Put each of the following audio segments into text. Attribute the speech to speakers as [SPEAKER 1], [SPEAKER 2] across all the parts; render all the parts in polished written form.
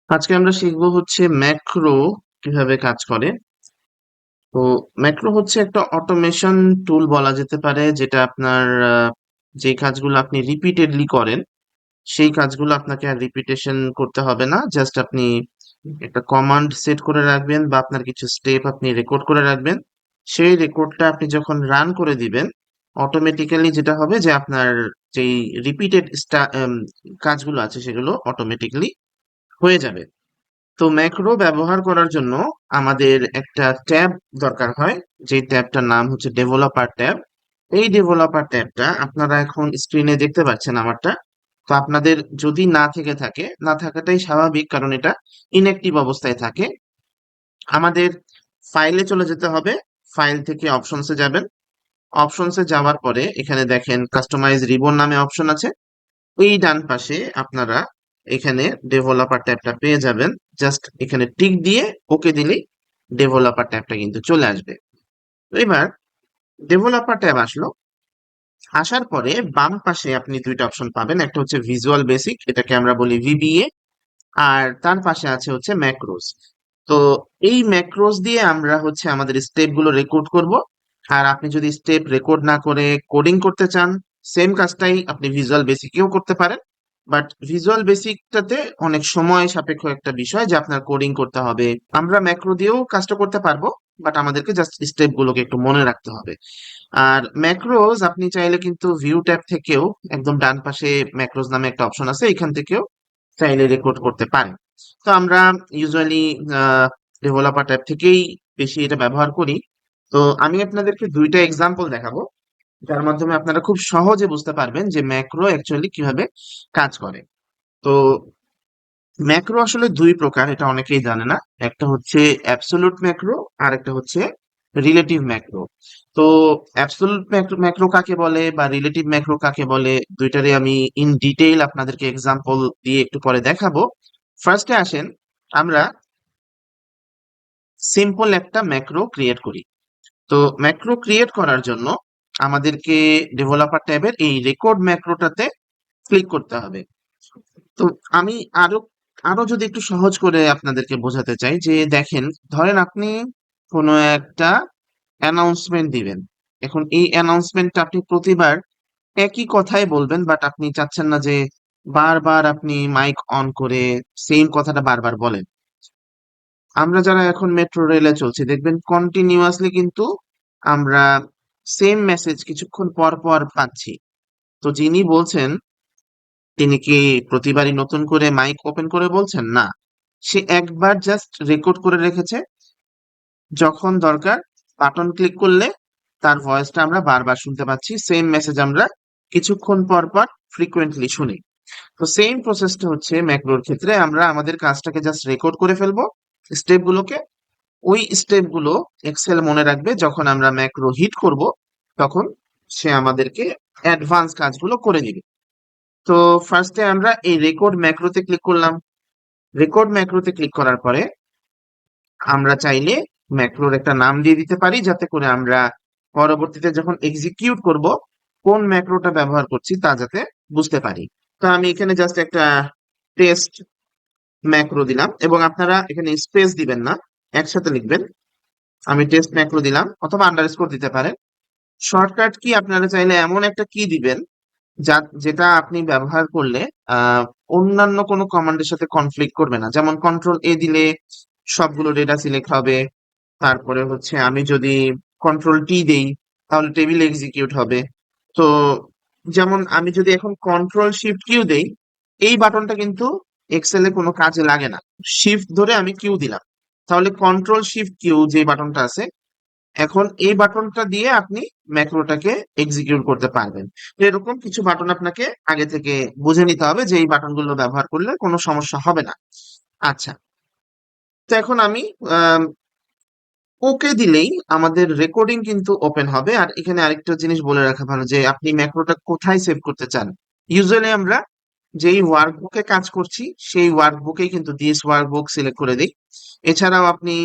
[SPEAKER 1] আজকে আমরা শিখবো হচ্ছে ম্যাক্রো কিভাবে কাজ করে। তো ম্যাক্রো হচ্ছে একটা অটোমেশন টুল বলা যেতে পারে, যেটা আপনার যে কাজগুলো আপনি রিপিটেডলি করেন সেই কাজগুলো আপনাকে আর রিপিটেশন করতে হবে না। জাস্ট আপনি একটা কমান্ড সেট করে রাখবেন বা আপনার কিছু স্টেপ আপনি রেকর্ড করে রাখবেন। সেই রেকর্ডটা আপনি যখন রান করে দিবেন, অটোমেটিক্যালি যেটা হবে যে আপনার যেই রিপিটেড কাজগুলো আছে সেগুলো অটোমেটিক্যালি হয়ে যাবে। তো ম্যাক্রো ব্যবহার করার জন্য আমাদের একটা ট্যাব দরকার হয়, যে ট্যাবটার নাম হচ্ছে ডেভেলপার ট্যাব। এই ডেভেলপার ট্যাবটা আপনারা এখন স্ক্রিনে দেখতে পাচ্ছেন আমারটা। তো আপনাদের যদি না থেকে থাকে, না থাকাটাই স্বাভাবিক, কারণ এটা ইনঅ্যাক্টিভ অবস্থায় থাকে। আমাদের ফাইলে চলে যেতে হবে, ফাইল থেকে অপশনসে যাবেন। অপশনসে যাওয়ার পরে এখানে দেখেন কাস্টমাইজ রিবন নামে অপশন আছে। এই ডান পাশে আপনারা এখানে ডেভেলপার ট্যাবটা পেয়ে যাবেন। জাস্ট এখানে টিক দিয়ে ওকে দিলেই ডেভেলপার ট্যাবটা কিন্তু চলে আসবে। তো এবার ডেভেলপার ট্যাব আসলো, আসার পরে বাম পাশে আপনি দুইটা অপশন পাবেন। একটা হচ্ছে ভিজুয়াল বেসিক, এটাকে আমরা বলি ভিবিএ, আর তার পাশে আছে হচ্ছে ম্যাক্রোস। তো এই ম্যাক্রোস দিয়ে আমরা হচ্ছে আমাদের স্টেপ গুলো রেকর্ড করব। আর আপনি যদি স্টেপ রেকর্ড না করে কোডিং করতে চান, সেম কাজটাই আপনি ভিজুয়াল বেসিকেও করতে পারেন। বাট ভিজুয়াল বেসিকটাতে অনেক সময় সাপেক্ষ একটা বিষয় যে আপনার কোডিং করতে হবে। আমরা ম্যাক্রো দিয়েও কাজটা করতে পারবো, বাট আমাদেরকে জাস্ট স্টেপ গুলোকে একটু মনে রাখতে হবে। আর ম্যাক্রোজ আপনি চাইলে কিন্তু ভিউ ট্যাব থেকেও, একদম ডান পাশে ম্যাক্রোজ নামে একটা অপশন আছে, এখান থেকেও চাইলে রেকর্ড করতে পারেন। তো আমরা ইউজুয়ালি ডেভেলপার ট্যাব থেকেই বেশি এটা ব্যবহার করি। তো আমি আপনাদেরকে দুইটা এক্সাম্পল দেখাবো, যার মাধ্যমে আপনারা খুব সহজে বুঝতে পারবেন যে ম্যাক্রো অ্যাকচুয়ালি কিভাবে কাজ করে। তো ম্যাক্রো আসলে দুই প্রকার, এটা অনেকেই জানে না। একটা হচ্ছে অ্যাবসোলুট ম্যাক্রো, আর একটা হচ্ছে রিলেটিভ ম্যাক্রো। তো অ্যাবসোলুট ম্যাক্রো কাকে বলে বা রিলেটিভ ম্যাক্রো কাকে বলে, দুইটারই আমি ইন ডিটেইল আপনাদেরকে এক্সাম্পল দিয়ে একটু পরে দেখাবো। ফার্স্টে আসেন, আমরা সিম্পল একটা ম্যাক্রো ক্রিয়েট করি। তো ম্যাক্রো ক্রিয়েট করার জন্য আমাদেরকে ডেভেলপার ট্যাবের এই রেকর্ড ম্যাক্রোটাতে ক্লিক করতে হবে। তো আমি আরো আরো যদি একটু সহজ করে আপনাদেরকে বোঝাতে চাই, যে দেখেন, ধরেন আপনি কোনো একটা অ্যানাউন্সমেন্ট দিবেন। এখন এই অ্যানাউন্সমেন্টটা আপনি প্রতিবার একই কথাই বলবেন, বাট আপনি চাচ্ছেন না যে বারবার আপনি মাইক অন করে সেম কথাটা বারবার বলেন। আমরা যারা এখন মেট্রো রেলে চলছি, দেখবেন কন্টিনিউয়াসলি কিন্তু আমরা সেম মেসেজ কিছুক্ষণ পর পর পাচ্ছি। তো যিনি বলছেন, তিনি কি প্রতিবারই নতুন করে মাইক ওপেন করে বলছেন? না, সে একবার জাস্ট রেকর্ড করে রেখেছে। যখন দরকার বাটন ক্লিক করলে তার ভয়েসটা আমরা বারবার শুনতে পাচ্ছি, সেম মেসেজ আমরা কিছুক্ষণ পর পর ফ্রিকোয়েন্টলি শুনি। তো সেম প্রসেসটা হচ্ছে ম্যাক্রোর ক্ষেত্রে, আমরা আমাদের কাজটাকে জাস্ট রেকর্ড করে ফেলবো, স্টেপ গুলোকে। ওই স্টেপ গুলো এক্সেল মনে রাখবে, যখন আমরা ম্যাক্রো হিট করব তখন সে আমাদেরকে অ্যাডভান্স কাজগুলো করে দিবে। তো ফার্স্টে আমরা এই রেকর্ড ম্যাক্রোতে ক্লিক করলাম। রেকর্ড ম্যাক্রোতে ক্লিক করার পরে আমরা চাইলে ম্যাক্রোর একটা নাম দিয়ে দিতে পারি, যাতে করে আমরা পরবর্তীতে যখন এক্সিকিউট করব কোন ম্যাক্রোটা ব্যবহার করছি তা যাতে বুঝতে পারি। তো আমি এখানে জাস্ট একটা টেস্ট ম্যাক্রো দিলাম, এবং আপনারা এখানে স্পেস দিবেন না, একসাথে লিখবেন। আমি টেস্ট ম্যাক্রো দিলাম, অথবা আন্ডারস্কোর দিতে পারেন। শর্টকাট কি আপনারা চাইলে এমন একটা কি দিবেন যেটা আপনি ব্যবহার করলে আহ অন্যান্য কোনো কমান্ডের সাথে কনফ্লিক্ট করবে না। যেমন কন্ট্রোল এ দিলে সবগুলো ডেটা সিলেক্ট হবে। তারপরে হচ্ছে আমি যদি কন্ট্রোল টি দেই তাহলে টেবিল এক্সিকিউট হবে। তো যেমন আমি যদি এখন কন্ট্রোল শিফট কিউ দেই, এই বাটনটা কিন্তু এক্সেলে কোনো কাজে লাগে না। শিফট ধরে আমি কিউ দিলাম, তাহলে কন্ট্রোল শিফট কিউ যে বাটনটা আছে, এখন এই বাটনটা দিয়ে আপনি ম্যাক্রোটাকে এক্সিকিউট করতে পারবেন। তো এরকম কিছু বাটন আপনাকে আগে থেকে বুঝে নিতে হবে, যে এই বাটনগুলো ব্যবহার করলে কোনো সমস্যা হবে না। আচ্ছা, তো এখন আমি ওকে দিলেই আমাদের রেকর্ডিং কিন্তু ওপেন হবে। আর এখানে আরেকটা জিনিস বলে রাখা ভালো, যে আপনি ম্যাক্রোটা কোথায় সেভ করতে চান। ইউজুয়ালি আমরা যেই ওয়ার্কবুকে কাজ করছি সেই ওয়ার্কবুকেই কিন্তু দিস ওয়ার্কবুক সিলেক্ট করে দিই। এছাড়াও আপনি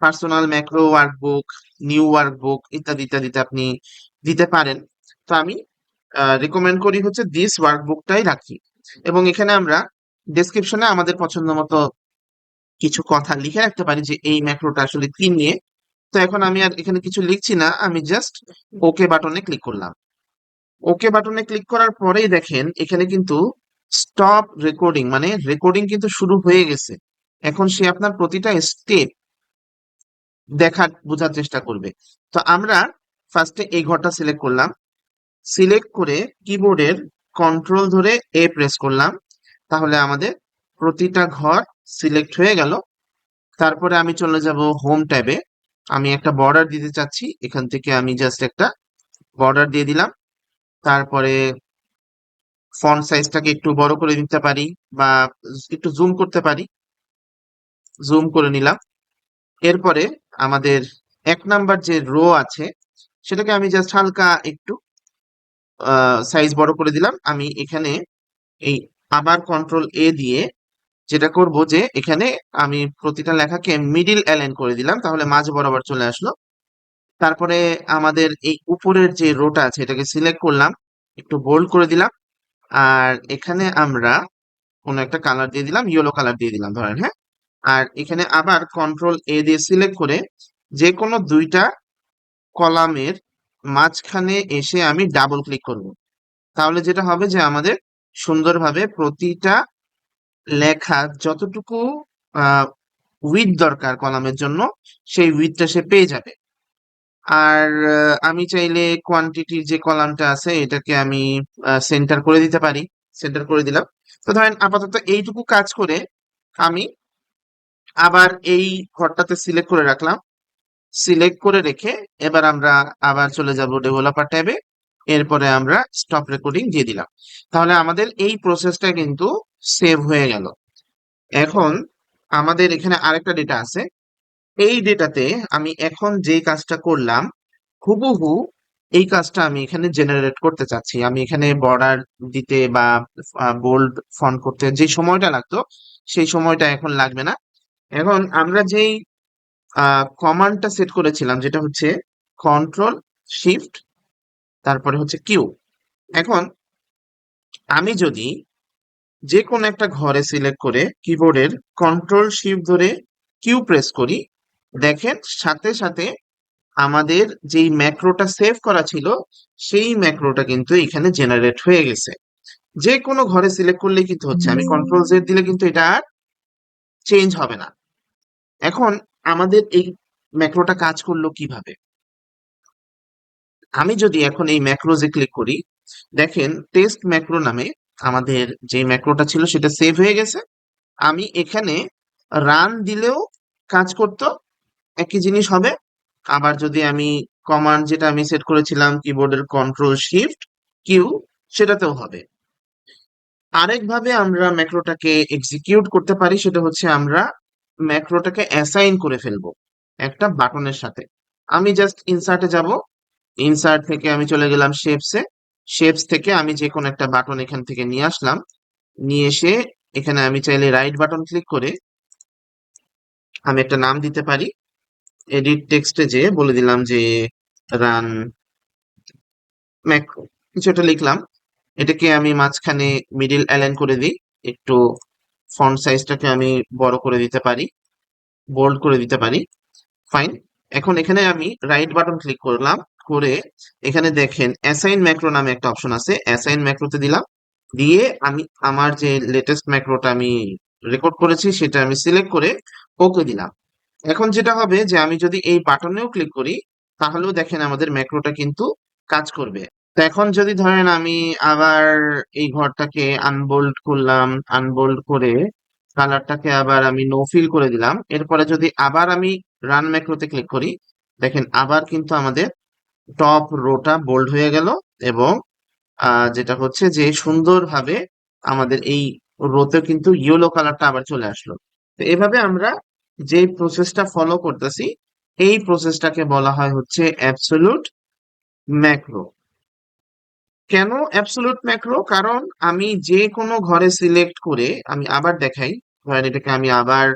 [SPEAKER 1] personal macro workbook, new workbook ইত্যাদি ইত্যাদিতে আপনি দিতে পারেন। তো আমি রিকমেন্ড করি হচ্ছে দিস ওয়ার্কবুকটাই রাখি। এবং এখানে আমরা ডেসক্রিপশনে আমাদের পছন্দ মতো কিছু কথা লিখে রাখতে পারি যে এই ম্যাক্রোটা আসলে কি নিয়ে। তো এখন আমি আর এখানে কিছু লিখছি না, আমি জাস্ট ওকে বাটনে ক্লিক করলাম। ওকে বাটনে ক্লিক করার পরেই দেখেন এখানে কিন্তু স্টপ রেকর্ডিং, মানে রেকর্ডিং কিন্তু শুরু হয়ে গেছে। এখন সে আপনার প্রতিটা স্টেপ দেখার বোঝার চেষ্টা করবে। তো আমরা ফার্স্টে এই ঘরটা সিলেক্ট করলাম, সিলেক্ট করে কিবোর্ডের কন্ট্রোল ধরে প্রেস করলাম, তাহলে আমাদের প্রতিটা ঘর সিলেক্ট হয়ে গেল। তারপরে আমি চলে যাব হোম ট্যাবে, আমি একটা বর্ডার দিতে চাচ্ছি, এখান থেকে আমি জাস্ট একটা বর্ডার দিয়ে দিলাম। তারপরে ফন্ট সাইজটাকে একটু বড় করে দিতে পারি বা একটু জুম করতে পারি, জুম করে নিলাম। এরপরে আমাদের 1 নাম্বার যে রো আছে সেটাকে আমি জাস্ট হালকা একটু সাইজ বড় করে দিলাম। আমি এখানে এই আবার কন্ট্রোল দিয়ে যেটা করব যে এখানে আমি প্রতিটা লেখাকে মিডিল অ্যালাইন করে দিলাম, তাহলে মাঝ বরাবর চলে আসলো। তারপরে আমাদের এই উপরের যে রোটা আছে এটাকে সিলেক্ট করলাম, একটু বোল্ড করে দিলাম। আর এখানে আমরা কোনো একটা কালার দিয়ে দিলাম, ইয়েলো কালার দিয়ে দিলাম ধরেন, হ্যাঁ। আর এখানে আবার কন্ট্রোল দিয়ে সিলেক্ট করে যে কোনো দুইটা কলামের মাঝখানে এসে আমি ডাবল ক্লিক করব। তাহলে যেটা হবে যে আমাদের সুন্দরভাবে প্রতিটা লেখা যতটুকু উইথ দরকার কলামের জন্য সেই উইথটা সে পেয়ে যাবে। আর আমি চাইলে কোয়ান্টিটির যে কলামটা আছে এটাকে আমি সেন্টার করে দিতে পারি, সেন্টার করে দিলাম। তো ধরেন আপাতত এইটুকু কাজ করে আমি আবার এই ঘরটাতে সিলেক্ট করে রাখলাম। সিলেক্ট করে রেখে এবার আমরা আবার চলে যাব ডেভেলপার ট্যাবে, এরপরে আমরা স্টপ রেকর্ডিং দিয়ে দিলাম। তাহলে আমাদের এই প্রসেসটা কিন্তু সেভ হয়ে গেল। এখন আমাদের এখানে আরেকটা ডেটা আছে, এই ডেটাতে আমি এখন যে কাজটা করলাম হুবহু এই কাজটা আমি এখানে জেনারেট করতে চাচ্ছি। আমি এখানে বর্ডার দিতে বা বোল্ড ফন্ট করতে যে সময়টা লাগতো সেই সময়টা এখন লাগবে না। এখন আমরা যেই কমান্ডটা সেট করেছিলাম যেটা হচ্ছে কন্ট্রোল শিফট তারপরে হচ্ছে কিউ। এখন আমি যদি যে কোনো একটা ঘরে সিলেক্ট করে কিবোর্ডের কন্ট্রোল শিফট ধরে কিউ প্রেস করি, দেখেন সাথে সাথে আমাদের যেই ম্যাক্রোটা সেভ করা ছিল সেই ম্যাক্রোটা কিন্তু এখানে জেনারেট হয়ে গেছে। যে কোনো ঘরে সিলেক্ট করলেই কিন্তু হচ্ছে, আমি কন্ট্রোল জেড দিলে কিন্তু এটা আর চেঞ্জ হবে না। এখন আমাদের এই ম্যাক্রোটা কাজ করলো কিভাবে, আমি যদি এখন এই ম্যাক্রোজে ক্লিক করি, দেখেন টেস্ট ম্যাক্রো নামে আমাদের যে ম্যাক্রোটা ছিল সেটা সেভ হয়ে গেছে। আমি এখানে রান দিলেও কাজ করতো, একই জিনিস হবে। আবার যদি আমি কমান্ড যেটা আমি সেট করেছিলাম কিবোর্ডের কন্ট্রোল শিফট কিউ, সেটাতেও হবে। আরেকভাবে আমরা ম্যাক্রোটাকে এক্সিকিউট করতে পারি, সেটা হচ্ছে আমরা ম্যাক্রোটাকে অ্যাসাইন করে ফেলবো একটা বাটনের সাথে। আমি জাস্ট ইনসার্টে যাব, ইনসার্ট থেকে আমি চলে গেলাম শেপসে, শেপস থেকে আমি যে কোনো একটা বাটন এখান থেকে নিয়ে আসলাম, নিয়ে এসে এখানে আমি চাইলে রাইট বাটন ক্লিক করে আমি একটা নাম দিতে পারি। এডিট টেক্সটে যে বলে দিলাম যে রান ম্যাক্রো, কিছু একটা লিখলাম। এটাকে আমি মাঝখানে মিডিল অ্যালাইন করে দিই, একটু ফন্ট সাইজটাকে আমি বড় করে দিতে পারি, বোল্ড করে দিতে পারি। ফাইন। এখন এখানে আমি রাইট বাটন ক্লিক করলাম, করে এখানে দেখেন অ্যাসাইন ম্যাক্রো নামে একটা অপশন আছে, অ্যাসাইন ম্যাক্রোতে দিলাম। দিয়ে আমি আমার যে লেটেস্ট ম্যাক্রোটা আমি রেকর্ড করেছি সেটা আমি সিলেক্ট করে ওকে দিলাম। এখন যেটা হবে যে আমি যদি এই বাটনেও ক্লিক করি তাহলেও দেখেন আমাদের ম্যাক্রোটা কিন্তু কাজ করবে। তো এখন যদি ধরেন আমি আবার এই ঘরটাকে আনবোল্ড করলাম, আনবোল্ড করে কালারটাকে আবার আমি নো ফিল করে দিলাম, এরপরে যদি আবার আমি রান ম্যাক্রোতে ক্লিক করি, দেখেন আবার কিন্তু আমাদের টপ রোটা বোল্ড হয়ে গেল। এবং যেটা হচ্ছে যে সুন্দরভাবে আমাদের এই রোতে কিন্তু ইয়েলো কালারটা আবার চলে আসলো। তো এভাবে আমরা যে প্রসেসটা ফলো করতেছি এই প্রসেসটাকে বলা হয় হচ্ছে অ্যাবসোলুট ম্যাক্রো। কেন অ্যাবসোলুট ম্যাক্রো? কারণ আমি যে কোনো ঘরে সিলেক্ট করে আমি আবার দেখাই, ধরেন এটাকে আমি আবার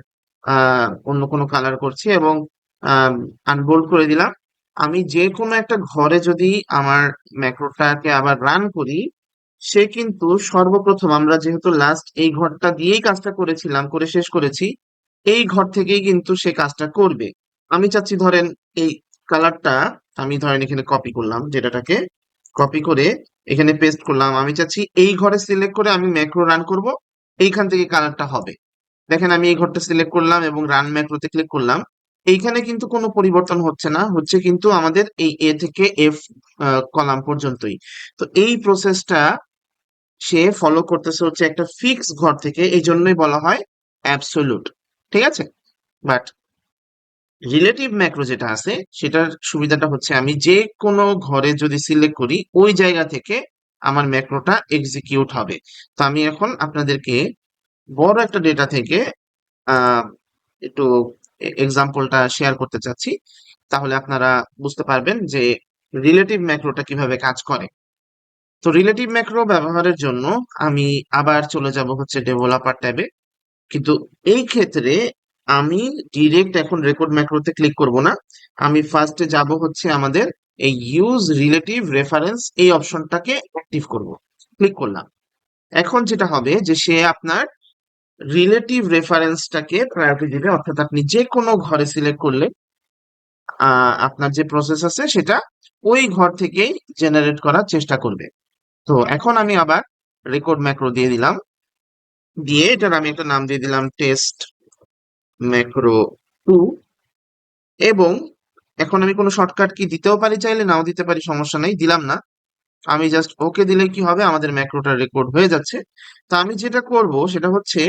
[SPEAKER 1] অন্য কোনো কালার করছি এবং আনবোল্ড করে দিলাম। আমি যে কোনো একটা ঘরে যদি আমার ম্যাক্রোটাকে আবার রান করি, সে কিন্তু সর্বপ্রথম আমরা যেহেতু লাস্ট এই ঘরটা দিয়েই কাজটা করেছিলাম, করে শেষ করেছি, এই ঘর থেকেই কিন্তু সে কাজটা করবে। আমি চাচ্ছি ধরেন এই কালারটা আমি ধরেন এখানে কপি করলাম, যেটাকে কপি করে এখানে পেস্ট করলাম। আমি চাচ্ছি এই ঘরে সিলেক্ট করে আমি ম্যাক্রো রান করব, এইখান থেকে কালারটা হবে। দেখেন আমি এই ঘরটা সিলেক্ট করলাম এবং রান ম্যাক্রোতে ক্লিক করলাম। এইখানে কিন্তু কোনো পরিবর্তন হচ্ছে না, হচ্ছে কিন্তু আমাদের এই এ থেকে এফ কলাম পর্যন্তই। তো এই প্রসেসটা সে ফলো করতেছে হচ্ছে একটা ফিক্স ঘর থেকে, এই জন্যই বলা হয় অ্যাবসোলুট। ঠিক আছে। বাট রিলেটিভ ম্যাক্রো যেটা আছে সেটার সুবিধাটা হচ্ছে আমি যে কোনো ঘরে যদি সিলেক্ট করি ওই জায়গা থেকে আমার ম্যাক্রোটা এক্সিকিউট হবে। তো আমি এখন আপনাদেরকে বড় একটা ডেটা থেকে আহ একটু এক্সাম্পলটা শেয়ার করতে চাচ্ছি, তাহলে আপনারা বুঝতে পারবেন যে রিলেটিভ ম্যাক্রোটা কিভাবে কাজ করে। তো রিলেটিভ ম্যাক্রো ব্যবহারের জন্য আমি আবার চলে যাব হচ্ছে ডেভেলপার ট্যাবে। কিন্তু এই ক্ষেত্রে আমি ডিরেক্ট এখন রেকর্ড ম্যাক্রোতে ক্লিক করব না। আমি ফার্স্টে যাব হচ্ছে আমাদের এই ইউজ রিলেটিভ রেফারেন্স এই অপশনটাকে অ্যাক্টিভ করব। ক্লিক করলাম। এখন যেটা হবে যে সে আপনার রিলেটিভ রেফারেন্সটাকে প্রায়োরিটি দিবে, অর্থাৎ আপনি যে কোনো ঘরে সিলেক্ট করলে আপনার যে প্রসেস আছে সেটা ওই ঘর থেকেই জেনারেট করার চেষ্টা করবে। তো এখন আমি আবার রেকর্ড ম্যাক্রো দিয়ে দিলাম, দিয়ে এটার আমি একটা নাম দিয়ে দিলাম টেস্ট ম্যাক্রো 2। এবং এখন আমি কোনো শর্টকাট কি দিতেও পারি, চাইলে নাও দিতে পারি, সমস্যা নেই, দিলাম না। আমি জাস্ট ওকে দিলে কি হবে, আমাদের ম্যাক্রোটা রেকর্ড হয়ে যাচ্ছে। তো আমি যেটা করব সেটা হচ্ছে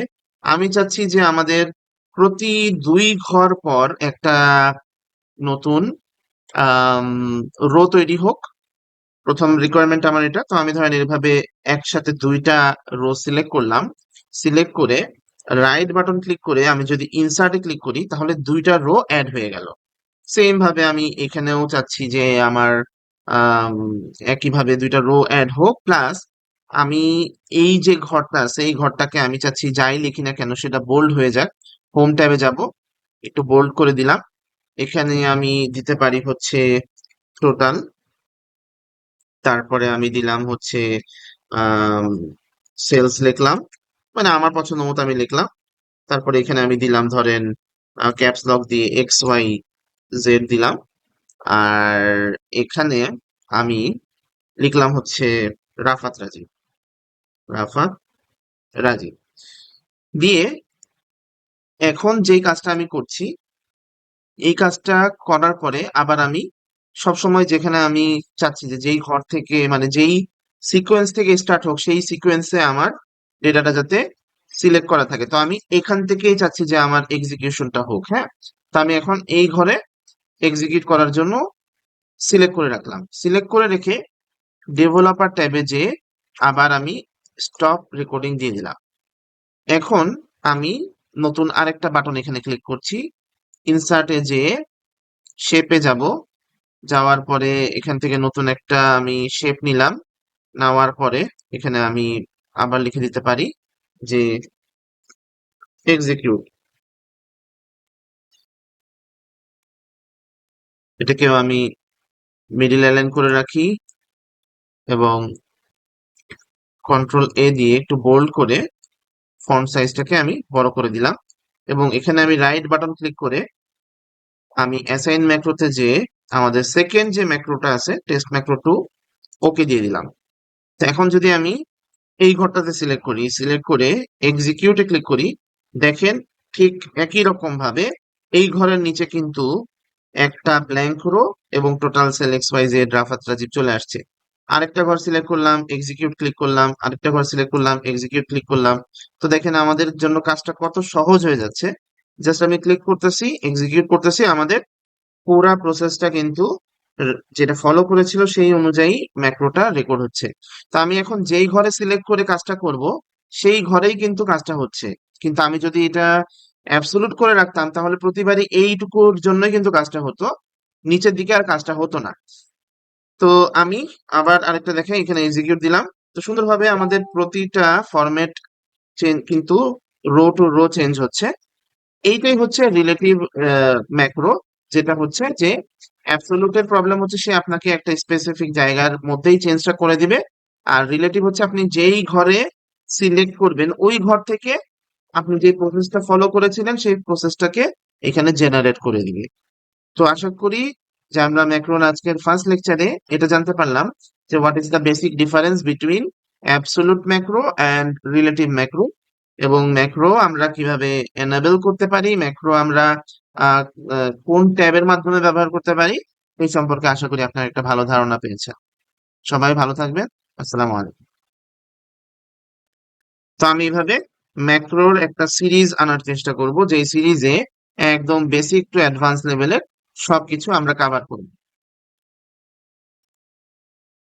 [SPEAKER 1] আমি চাচ্ছি যে আমাদের প্রতি 2 ঘর পর একটা নতুন রো তৈরি হোক। প্রথম রিকোয়ারমেন্ট আমার এটা। তো আমি ধরেন এভাবে একসাথে 2টা রো সিলেক্ট করলাম। সিলেক্ট করে রাইট বাটন ক্লিক করে আমি যদি ইনসার্টে ক্লিক করি তাহলে 2টা রো অ্যাড হয়ে গেল। সেম ভাবে আমি এখানেও চাচ্ছি যে আমার আম, একইভাবে 2টা রো অ্যাড হোক, প্লাস আমি এই যে ঘরটা আছে এই ঘরটাকে আমি চাচ্ছি যাই লিখি না কেন সেটা বোল্ড হয়ে যাক। হোম ট্যাবে যাব, একটু বোল্ড করে দিলাম। এখানে আমি দিতে পারি হচ্ছে টোটাল, তারপরে আমি দিলাম হচ্ছে সেলস লিখলাম, মানে আমার পছন্দ মতো আমি লিখলাম। তারপরে এখানে আমি দিলাম ধরেন ক্যাপস লক দিয়ে XYZ দিলাম। আর এখানে আমি লিখলাম হচ্ছে রাফাত রাজীব, রাফাত রাজীব দিয়ে এখন যেই কাজটা আমি করছি এই কাজটা করার পরে আবার আমি সবসময় যেখানে আমি চাচ্ছি যে যেই ঘর থেকে মানে যেই সিকোয়েন্স থেকে স্টার্ট হোক সেই সিকোয়েন্সে আমার ডেটাটা যাতে সিলেক্ট করা থাকে, তো আমি এখান থেকেই চাচ্ছি যে আমার এক্সিকিউশনটা হোক। হ্যাঁ, তো আমি এখন এই ঘরে এক্সিকিউট করার জন্য সিলেক্ট করে রাখলাম। সিলেক্ট করে রেখে ডেভেলপার ট্যাবে যে আবার আমি স্টপ রেকর্ডিং দিয়ে দিলাম। এখন আমি নতুন আরেকটা বাটন এখানে ক্লিক করছি, ইনসার্টে যে শেপে যাব। যাওয়ার পরে এখান থেকে নতুন একটা আমি শেপ নিলাম। নেওয়ার পরে এখানে আমি আবার লিখে দিতে পারি যে এক্সিকিউট। এটাকেও আমি মিডিল অ্যালাইন করে রাখি এবং কন্ট্রোল দিয়ে একটু বোল্ড করে ফন্ট সাইজটাকে আমি বড় করে দিলাম। এবং এখানে আমি রাইট বাটন ক্লিক করে আমি অ্যাসাইন ম্যাক্রোতে যে আমাদের সেকেন্ড যে ম্যাক্রোটা আছে টেস্ট ম্যাক্রো 2 ওকে দিয়ে দিলাম। তো এখন যদি আমি এই ঘরটাতে সিলেক্ট করি, সিলেক্ট করে এক্সিকিউটে ক্লিক করি, দেখেন ঠিক একই রকম ভাবে এই ঘরের নিচে কিন্তু একটা ব্ল্যাঙ্ক রো এবং total cell XYZ Rafat Rajib চলে আসছে। আরেকটা ঘর সিলেক্ট করলাম, এক্সিকিউট ক্লিক করলাম, আরেকটা ঘর সিলেক্ট করলাম, এক্সিকিউট ক্লিক করলাম। তো দেখেন আমাদের জন্য কাজটা কত সহজ হয়ে যাচ্ছে। জাস্ট আমি ক্লিক করতেছি, এক্সিকিউট করতেছি, আমাদের পুরা প্রসেসটা কিন্তু যেটা ফলো করেছিল সেই অনুযায়ী ম্যাক্রোটা রেকর্ড হচ্ছে। তো আমি এখন যেই ঘরে সিলেক্ট করে কাজটা করব সেই ঘরেই কিন্তু কাজটা হচ্ছে। কিন্তু আমি যদি এটা অ্যাবসোলুট করে রাখতাম তাহলে প্রতিবারই এইটুকুর জন্যই কিন্তু কাজটা হতো, নিচের দিকে আর কাজটা হতো না। তো আমি আবার আরেকটা দেখে এখানে এক্সিকিউট দিলাম। তো সুন্দরভাবে আমাদের প্রতিটা ফরম্যাট কিন্তু রো টু রো চেঞ্জ হচ্ছে। এইটাই হচ্ছে রিলেটিভ ম্যাক্রো, যেটা হচ্ছে যে অ্যাবসোলুটের প্রবলেম হচ্ছে সে আপনাকে একটা স্পেসিফিক জায়গার মধ্যেই চেঞ্জটা করে দিবে। আর রিলেটিভ হচ্ছে আপনি যেই ঘরে সিলেক্ট করবেন ওই ঘর থেকে আপনি যে প্রসেসটা ফলো করেছিলেন সেই প্রসেসটাকে এখানে জেনারেট করে দিবে। তো আশা করি যে আমরা ম্যাক্রোর আজকের ফার্স্ট লেকচারে এটা জানতে পারলাম যে what is the basic difference between absolute macro and relative macro, এবং ম্যাক্রো আমরা কিভাবে এনেবল করতে পারি, ম্যাক্রো আমরা আহ, কোন ট্যাবের মাধ্যমে ব্যবহার করতে পারি, এই সম্পর্কে আশা করি আপনার একটা ভালো ধারণা পেয়েছেন। সবাই ভালো থাকবেন। আসসালামু আলাইকুম। তো আমি এইভাবে ম্যাক্রোর একটা সিরিজ আনার চেষ্টা করব, যে সিরিজে একদম বেসিক টু অ্যাডভান্স লেভেলের সবকিছু আমরা কভার করব।